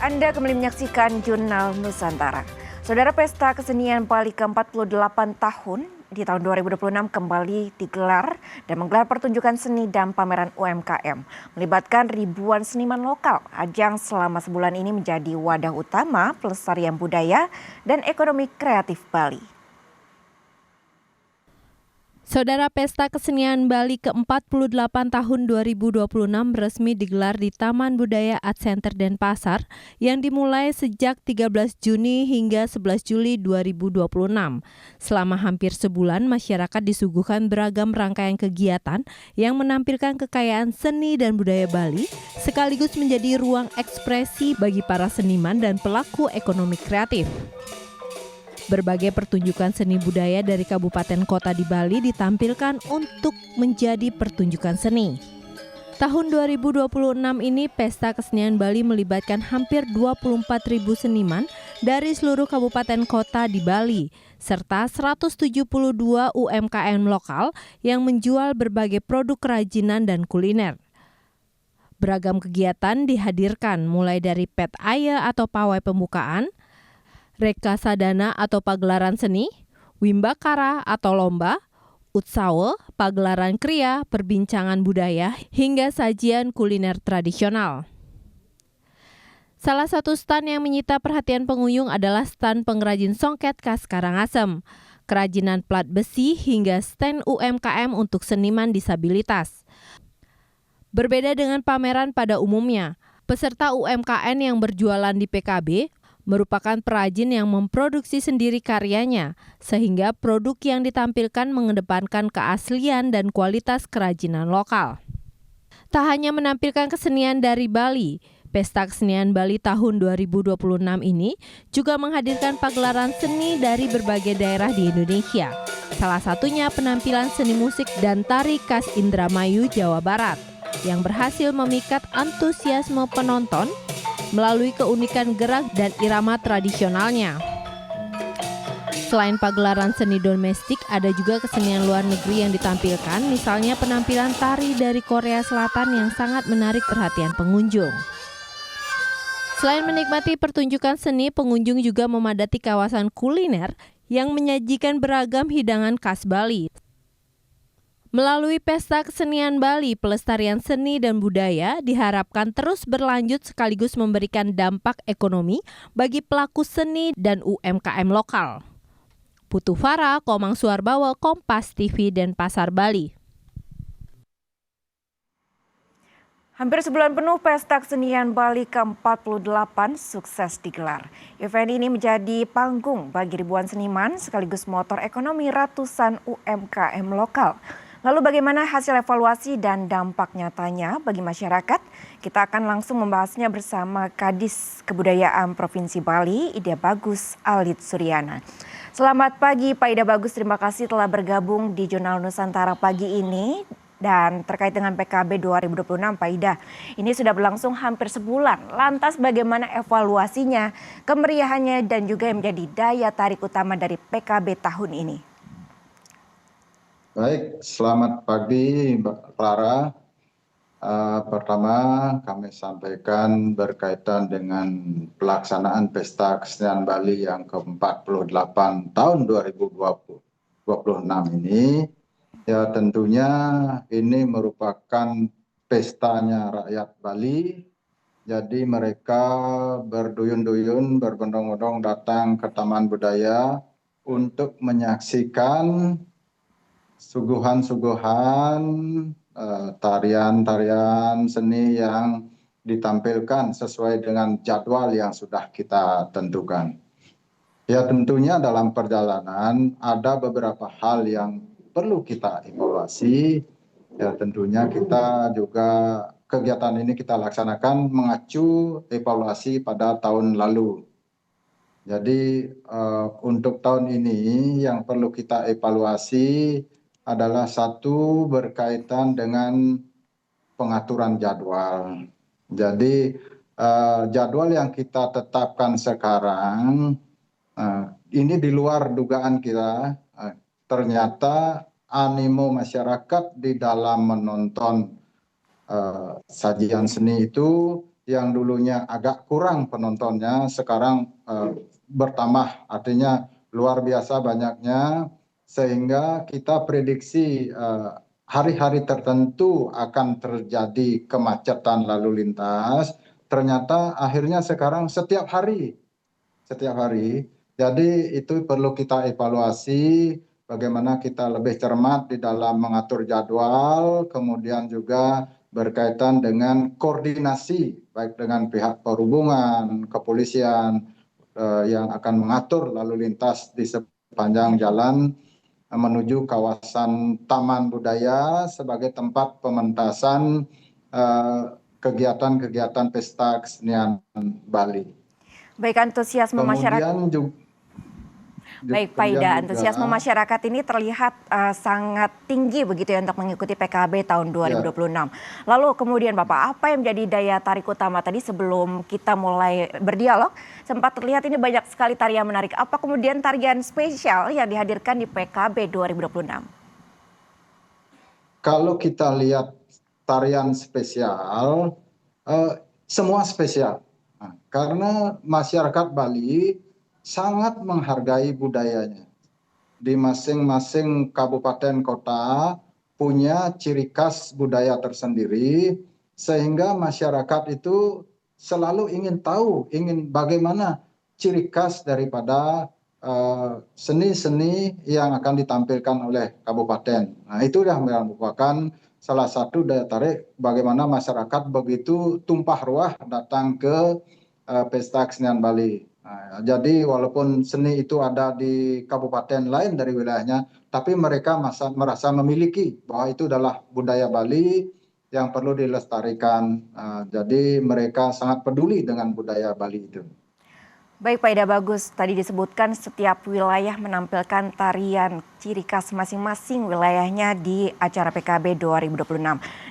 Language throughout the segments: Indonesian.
Anda kembali menyaksikan Jurnal Nusantara. Saudara, Pesta Kesenian Bali ke-48 tahun di tahun 2026 kembali digelar dan menggelar pertunjukan seni dan pameran UMKM. Melibatkan ribuan seniman lokal, ajang selama sebulan ini menjadi wadah utama pelestarian budaya dan ekonomi kreatif Bali. Saudara, Pesta Kesenian Bali ke-48 tahun 2026 resmi digelar di Taman Budaya Art Center Denpasar yang dimulai sejak 13 Juni hingga 11 Juli 2026. Selama hampir sebulan, masyarakat disuguhkan beragam rangkaian kegiatan yang menampilkan kekayaan seni dan budaya Bali, sekaligus menjadi ruang ekspresi bagi para seniman dan pelaku ekonomi kreatif. Berbagai pertunjukan seni budaya dari kabupaten kota di Bali ditampilkan untuk menjadi pertunjukan seni. Tahun 2026 ini Pesta Kesenian Bali melibatkan hampir 24.000 seniman dari seluruh kabupaten kota di Bali, serta 172 UMKM lokal yang menjual berbagai produk kerajinan dan kuliner. Beragam kegiatan dihadirkan mulai dari pet aya atau pawai pembukaan, Reka Sadana atau pagelaran seni, Wimbakara atau lomba, Utsawa, pagelaran kriya, perbincangan budaya, hingga sajian kuliner tradisional. Salah satu stan yang menyita perhatian pengunjung adalah stan pengrajin songket khas Karangasem, kerajinan plat besi hingga stand UMKM untuk seniman disabilitas. Berbeda dengan pameran pada umumnya, peserta UMKM yang berjualan di PKB merupakan perajin yang memproduksi sendiri karyanya, sehingga produk yang ditampilkan mengedepankan keaslian dan kualitas kerajinan lokal. Tak hanya menampilkan kesenian dari Bali, Pesta Kesenian Bali tahun 2026 ini juga menghadirkan pagelaran seni dari berbagai daerah di Indonesia. Salah satunya penampilan seni musik dan tari khas Indramayu, Jawa Barat, yang berhasil memikat antusiasme penonton melalui keunikan gerak dan irama tradisionalnya. Selain pagelaran seni domestik, ada juga kesenian luar negeri yang ditampilkan, misalnya penampilan tari dari Korea Selatan yang sangat menarik perhatian pengunjung. Selain menikmati pertunjukan seni, pengunjung juga memadati kawasan kuliner yang menyajikan beragam hidangan khas Bali. Melalui Pesta Kesenian Bali, pelestarian seni dan budaya diharapkan terus berlanjut sekaligus memberikan dampak ekonomi bagi pelaku seni dan UMKM lokal. Putu Farah, Komang Suarbawa, Kompas TV, Denpasar, Bali. Hampir sebulan penuh Pesta Kesenian Bali ke-48 sukses digelar. Event ini menjadi panggung bagi ribuan seniman sekaligus motor ekonomi ratusan UMKM lokal. Lalu bagaimana hasil evaluasi dan dampak nyatanya bagi masyarakat? Kita akan langsung membahasnya bersama Kadis Kebudayaan Provinsi Bali, Ida Bagus Alit Suryana. Selamat pagi Pak Ida Bagus, terima kasih telah bergabung di Jurnal Nusantara pagi ini. Dan terkait dengan PKB 2026 Pak Ida, ini sudah berlangsung hampir sebulan. Lantas bagaimana evaluasinya, kemeriahannya dan juga yang menjadi daya tarik utama dari PKB tahun ini? Baik, selamat pagi Mbak Clara. Pertama kami sampaikan berkaitan dengan pelaksanaan Pesta Kesenian Bali yang ke-48 tahun 2026 ini. Ya tentunya ini merupakan pestanya rakyat Bali. Jadi mereka berduyun-duyun, berbondong-bondong datang ke Taman Budaya untuk menyaksikan suguhan-suguhan tarian-tarian seni yang ditampilkan sesuai dengan jadwal yang sudah kita tentukan. Ya tentunya dalam perjalanan ada beberapa hal yang perlu kita evaluasi. Ya tentunya kita juga kegiatan ini kita laksanakan mengacu evaluasi pada tahun lalu. Jadi untuk tahun ini yang perlu kita evaluasi adalah satu berkaitan dengan pengaturan jadwal. Jadi jadwal yang kita tetapkan sekarang ini di luar dugaan kita. Ternyata animo masyarakat di dalam menonton sajian seni itu yang dulunya agak kurang penontonnya sekarang bertambah, artinya luar biasa banyaknya, sehingga kita prediksi hari-hari tertentu akan terjadi kemacetan lalu lintas. Ternyata akhirnya sekarang setiap hari. Jadi itu perlu kita evaluasi bagaimana kita lebih cermat di dalam mengatur jadwal, kemudian juga berkaitan dengan koordinasi baik dengan pihak perhubungan, kepolisian yang akan mengatur lalu lintas di sepanjang jalan menuju kawasan Taman Budaya sebagai tempat pementasan kegiatan-kegiatan pesta kesenian Bali. Baik, antusiasme masyarakat. Baik, Pak Ida, antusiasme masyarakat ini terlihat sangat tinggi begitu ya untuk mengikuti PKB tahun 2026. Lalu kemudian Bapak, apa yang menjadi daya tarik utama tadi sebelum kita mulai berdialog? Sempat terlihat ini banyak sekali tarian menarik. Apa kemudian tarian spesial yang dihadirkan di PKB 2026? Kalau kita lihat tarian spesial, semua spesial. Karena masyarakat Bali sangat menghargai budayanya. Di masing-masing kabupaten kota punya ciri khas budaya tersendiri, sehingga masyarakat itu selalu ingin tahu, ingin bagaimana ciri khas daripada seni-seni yang akan ditampilkan oleh kabupaten. Nah, itu yang merupakan salah satu daya tarik bagaimana masyarakat begitu tumpah ruah datang ke pesta kesenian Bali. Nah, jadi walaupun seni itu ada di kabupaten lain dari wilayahnya, tapi mereka merasa memiliki bahwa itu adalah budaya Bali yang perlu dilestarikan. Jadi mereka sangat peduli dengan budaya Bali itu. Baik Pak Ida, bagus. Tadi disebutkan setiap wilayah menampilkan tarian ciri khas masing-masing wilayahnya di acara PKB 2026.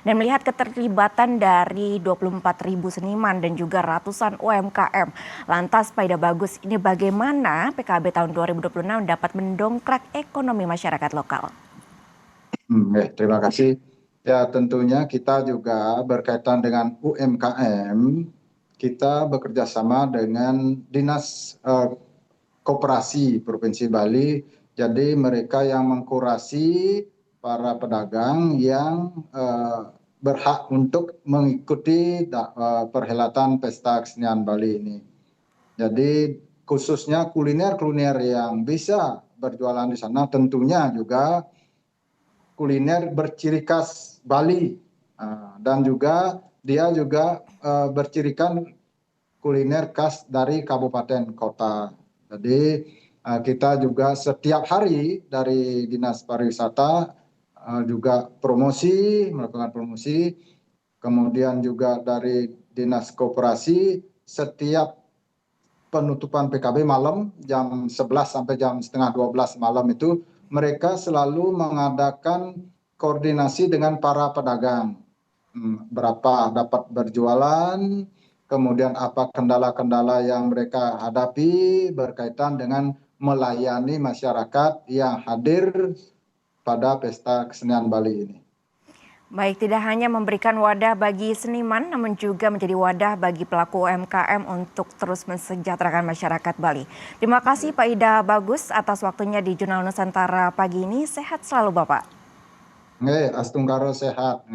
Dan melihat keterlibatan dari 24.000 seniman dan juga ratusan UMKM. Lantas Pak Ida, bagus, ini bagaimana PKB tahun 2026 dapat mendongkrak ekonomi masyarakat lokal? Terima kasih. Ya, tentunya kita juga berkaitan dengan UMKM. Kita bekerja sama dengan Dinas Koperasi Provinsi Bali. Jadi mereka yang mengkurasi para pedagang yang berhak untuk mengikuti perhelatan Pesta Kesenian Bali ini. Jadi khususnya kuliner-kuliner yang bisa berjualan di sana tentunya juga kuliner berciri khas Bali dan juga dia juga bercirikan kuliner khas dari kabupaten kota. Jadi kita juga setiap hari dari Dinas Pariwisata juga melakukan promosi. Kemudian juga dari Dinas Koperasi setiap penutupan PKB malam jam 11 sampai jam setengah 12 malam itu mereka selalu mengadakan koordinasi dengan para pedagang. Berapa dapat berjualan, kemudian apa kendala-kendala yang mereka hadapi berkaitan dengan melayani masyarakat yang hadir pada Pesta Kesenian Bali ini. Baik, tidak hanya memberikan wadah bagi seniman, namun juga menjadi wadah bagi pelaku UMKM untuk terus mensejahterakan masyarakat Bali. Terima kasih Pak Ida Bagus atas waktunya di Jurnal Nusantara pagi ini. Sehat selalu Bapak. Astungkaro sehat.